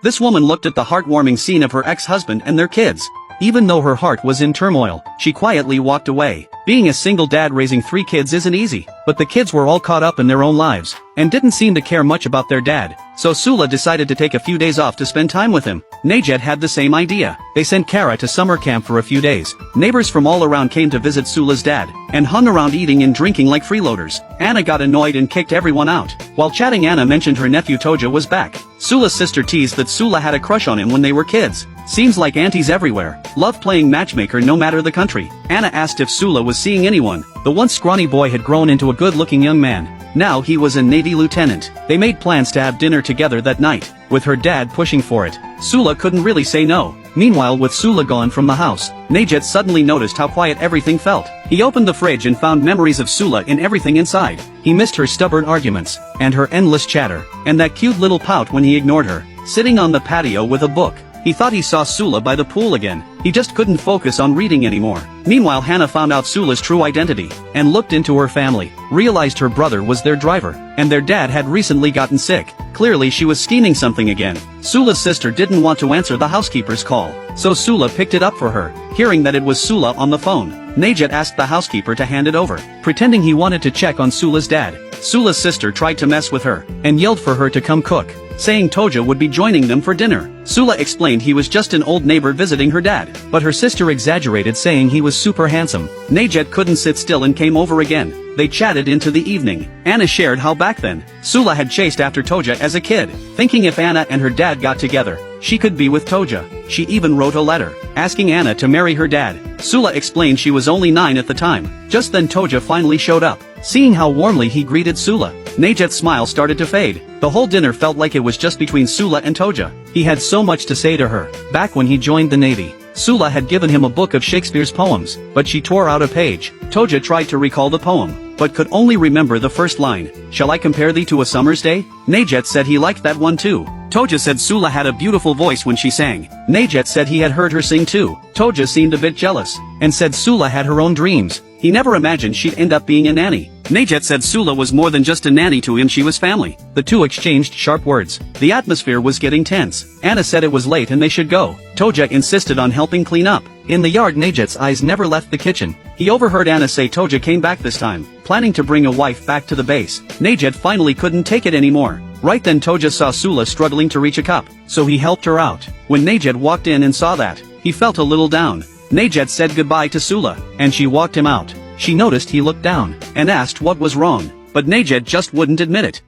This woman looked at the heartwarming scene of her ex-husband and their kids. Even though her heart was in turmoil, she quietly walked away. Being a single dad raising 3 kids isn't easy, but the kids were all caught up in their own lives, and didn't seem to care much about their dad, so Sula decided to take a few days off to spend time with him. Najat had the same idea. They sent Kara to summer camp for a few days. Neighbors from all around came to visit Sula's dad, and hung around eating and drinking like freeloaders. Anna got annoyed and kicked everyone out. While chatting, Anna mentioned her nephew Toja was back. Sula's sister teased that Sula had a crush on him when they were kids. Seems like aunties everywhere love playing matchmaker no matter the country. Anna asked if Sula was seeing anyone. The once scrawny boy had grown into a good-looking young man. Now he was a Navy lieutenant. They made plans to have dinner together that night, with her dad pushing for it. Sula couldn't really say no. Meanwhile, with Sula gone from the house, Najat suddenly noticed how quiet everything felt. He opened the fridge and found memories of Sula in everything inside. He missed her stubborn arguments, and her endless chatter, and that cute little pout when he ignored her, sitting on the patio with a book. He thought he saw Sula by the pool again. He just couldn't focus on reading anymore. Meanwhile, Hannah found out Sula's true identity, and looked into her family, realized her brother was their driver, and their dad had recently gotten sick. Clearly she was scheming something again. Sula's sister didn't want to answer the housekeeper's call, so Sula picked it up for her. Hearing that it was Sula on the phone, Najat asked the housekeeper to hand it over, pretending he wanted to check on Sula's dad. Sula's sister tried to mess with her, and yelled for her to come cook, saying Toja would be joining them for dinner. Sula explained he was just an old neighbor visiting her dad, but her sister exaggerated, saying he was super handsome. Najat couldn't sit still and came over again. They chatted into the evening. Anna shared how back then, Sula had chased after Toja as a kid, thinking if Anna and her dad got together, she could be with Toja. She even wrote a letter, asking Anna to marry her dad. Sula explained she was only 9 at the time. Just then Toja finally showed up. Seeing how warmly he greeted Sula, Najat's smile started to fade. The whole dinner felt like it was just between Sula and Toja. He had so much to say to her. Back when he joined the Navy, Sula had given him a book of Shakespeare's poems, but she tore out a page. Toja tried to recall the poem, but could only remember the first line. Shall I compare thee to a summer's day? Najat said he liked that one too. Toja said Sula had a beautiful voice when she sang. Najat said he had heard her sing too. Toja seemed a bit jealous, and said Sula had her own dreams. He never imagined she'd end up being a nanny. Najat said Sula was more than just a nanny to him, she was family. The two exchanged sharp words. The atmosphere was getting tense. Anna said it was late and they should go. Toja insisted on helping clean up. In the yard, Najat's eyes never left the kitchen. He overheard Anna say Toja came back this time, planning to bring a wife back to the base. Najat finally couldn't take it anymore. Right then Toja saw Sula struggling to reach a cup, so he helped her out. When Najat walked in and saw that, he felt a little down. Najat said goodbye to Sula, and she walked him out. She noticed he looked down, and asked what was wrong, but Najat just wouldn't admit it.